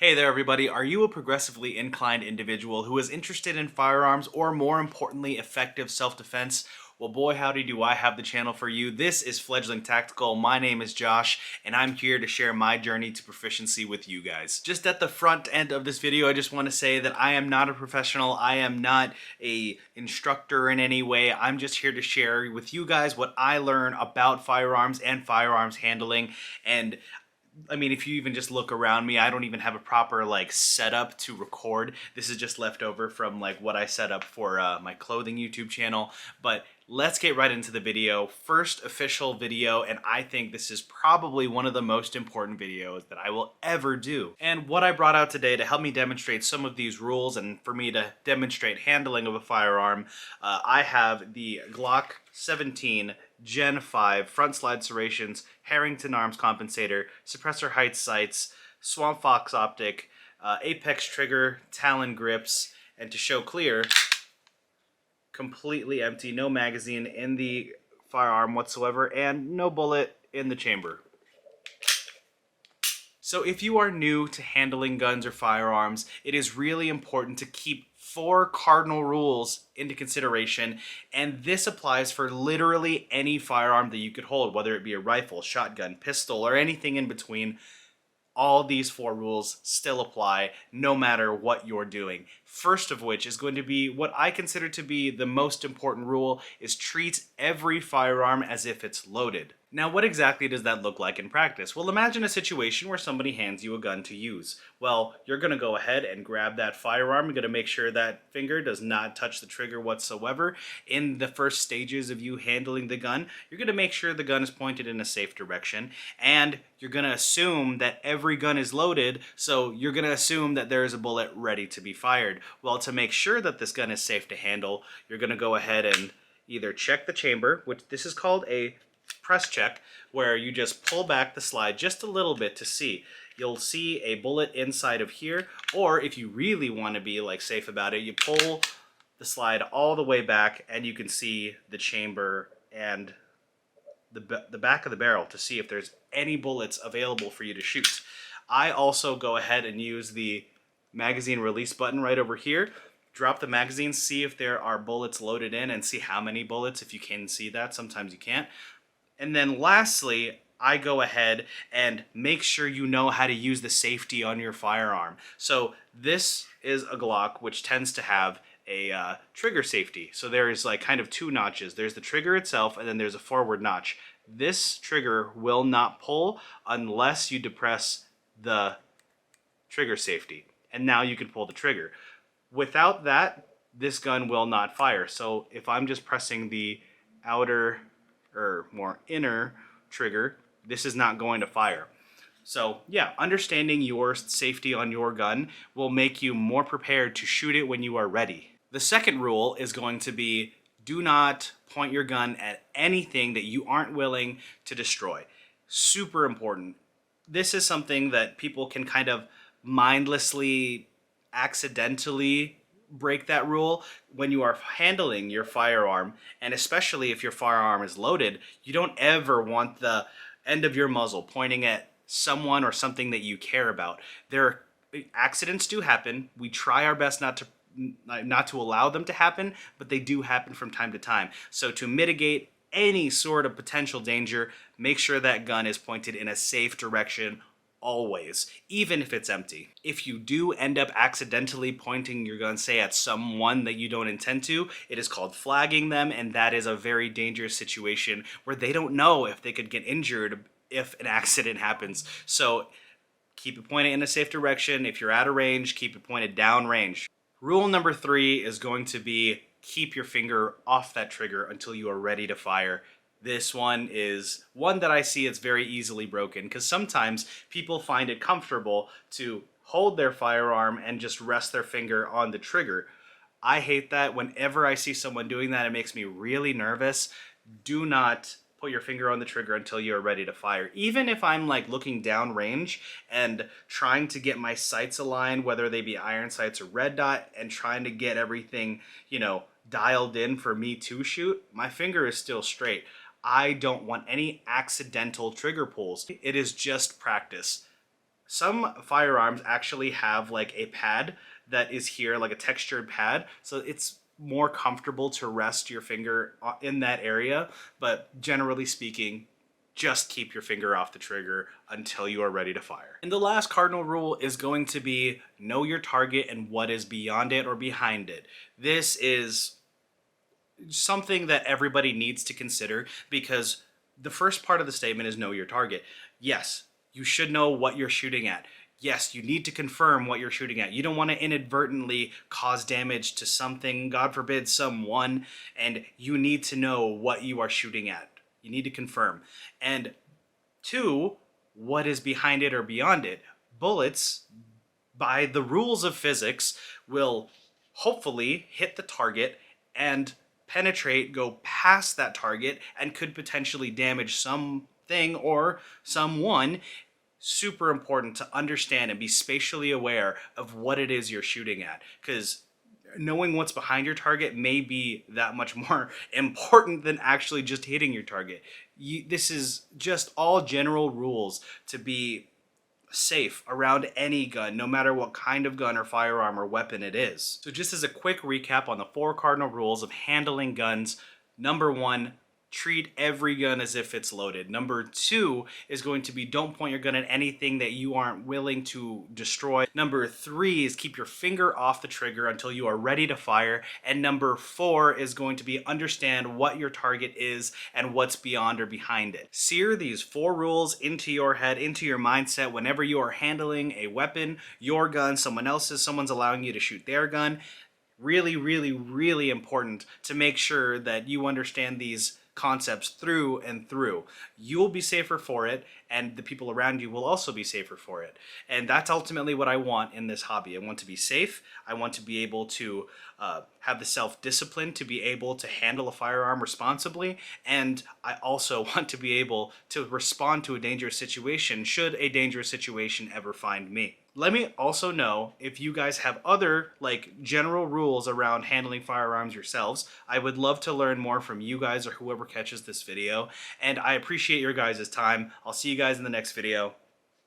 Hey there, everybody. Are you a progressively inclined individual who is interested in firearms or, more importantly, effective self-defense? Well, boy, howdy, do I have the channel for you. This is Fledgling Tactical. My name is Josh, and I'm here to share my journey to proficiency with you guys. Just at the front end of this video, I just want to say that I am not a professional. I am not a instructor in any way. I'm just here to share with you guys what I learn about firearms and firearms handling. And I mean, if you even just look around me, I don't even have a proper setup to record. This is just left over from what I set up for my clothing YouTube channel. But let's get right into the video. First official video, and I think this is probably one of the most important videos that I will ever do. And what I brought out today to help me demonstrate some of these rules and for me to demonstrate handling of a firearm, I have the Glock 17 Gen 5 front slide serrations, Harrington arms compensator, suppressor height sights, Swamp Fox optic, apex trigger, Talon grips, and to show clear, completely empty, no magazine in the firearm whatsoever, and no bullet in the chamber. So if you are new to handling guns or firearms, it is really important to keep 4 cardinal rules into consideration, and this applies for literally any firearm that you could hold, whether it be a rifle, shotgun, pistol, or anything in between. All these 4 rules still apply no matter what you're doing. First of which is going to be what I consider to be the most important rule, is treat every firearm as if it's loaded. Now, what exactly does that look like in practice? Well, imagine a situation where somebody hands you a gun to use. Well, you're going to go ahead and grab that firearm. You're going to make sure that finger does not touch the trigger whatsoever. In the first stages of you handling the gun, you're going to make sure the gun is pointed in a safe direction, and you're going to assume that every gun is loaded, so you're going to assume that there is a bullet ready to be fired. Well, to make sure that this gun is safe to handle, you're going to go ahead and either check the chamber, which this is called a press check, where you just pull back the slide just a little bit to see. You'll see a bullet inside of here, or if you really want to be safe about it, you pull the slide all the way back and you can see the chamber and the back of the barrel to see if there's any bullets available for you to shoot. I also go ahead and use the magazine release button right over here. Drop the magazine, see if there are bullets loaded in, and see how many bullets, if you can see that. Sometimes you can't. And then lastly, I go ahead and make sure you know how to use the safety on your firearm. So this is a Glock, which tends to have a trigger safety. So there is kind of 2 notches. There's the trigger itself, and then there's a forward notch. This trigger will not pull unless you depress the trigger safety. And now you can pull the trigger. Without that, this gun will not fire. So if I'm just pressing the outer or more inner trigger, this is not going to fire. So yeah, understanding your safety on your gun will make you more prepared to shoot it when you are ready. The second rule is going to be, do not point your gun at anything that you aren't willing to destroy. Super important. This is something that people can kind of mindlessly, accidentally break that rule. When you are handling your firearm, and especially if your firearm is loaded, you don't ever want the end of your muzzle pointing at someone or something that you care about. Accidents do happen. We try our best not to allow them to happen, but they do happen from time to time. So to mitigate any sort of potential danger, make sure that gun is pointed in a safe direction always, even if it's empty. If you do end up accidentally pointing your gun, say, at someone that you don't intend to, it is called flagging them, and that is a very dangerous situation where they don't know if they could get injured if an accident happens. So keep it pointed in a safe direction. If you're out of range, keep it pointed down range. Rule number 3 is going to be, keep your finger off that trigger until you are ready to fire. This one is one that I see it's very easily broken, because sometimes people find it comfortable to hold their firearm and just rest their finger on the trigger. I hate that. Whenever I see someone doing that, it makes me really nervous. Do not put your finger on the trigger until you're ready to fire. Even if I'm looking down range and trying to get my sights aligned, whether they be iron sights or red dot, and trying to get everything, dialed in for me to shoot, my finger is still straight. I don't want any accidental trigger pulls. It is just practice. Some firearms actually have like a pad that is here, like a textured pad, so it's more comfortable to rest your finger in that area. But generally speaking, just keep your finger off the trigger until you are ready to fire. And the last cardinal rule is going to be know your target and what is beyond it or behind it. This is something that everybody needs to consider, because the first part of the statement is know your target. Yes, you should know what you're shooting at. Yes, you need to confirm what you're shooting at. You don't want to inadvertently cause damage to something, God forbid, someone, and you need to know what you are shooting at. You need to confirm. And two, what is behind it or beyond it? Bullets, by the rules of physics, will hopefully hit the target and penetrate, go past that target, and could potentially damage something or someone. Super important to understand and be spatially aware of what it is you're shooting at, because knowing what's behind your target may be that much more important than actually just hitting your target. This is just all general rules to be safe around any gun, no matter what kind of gun or firearm or weapon it is. So just as a quick recap on the 4 cardinal rules of handling guns: number 1, treat every gun as if it's loaded. Number 2 is going to be don't point your gun at anything that you aren't willing to destroy. Number 3 is keep your finger off the trigger until you are ready to fire. And number 4 is going to be understand what your target is and what's beyond or behind it. Sear these 4 rules into your head, into your mindset whenever you are handling a weapon, your gun, someone else's, someone's allowing you to shoot their gun. Really, really, really important to make sure that you understand these concepts through and through. You'll be safer for it, and the people around you will also be safer for it. And that's ultimately what I want in this hobby. I want to be safe. I want to be able to have the self-discipline to be able to handle a firearm responsibly, and I also want to be able to respond to a dangerous situation should a dangerous situation ever find me. Let me also know if you guys have other like general rules around handling firearms yourselves. I would love to learn more from you guys or whoever catches this video, and I appreciate your guys' time. I'll see you guys in the next video.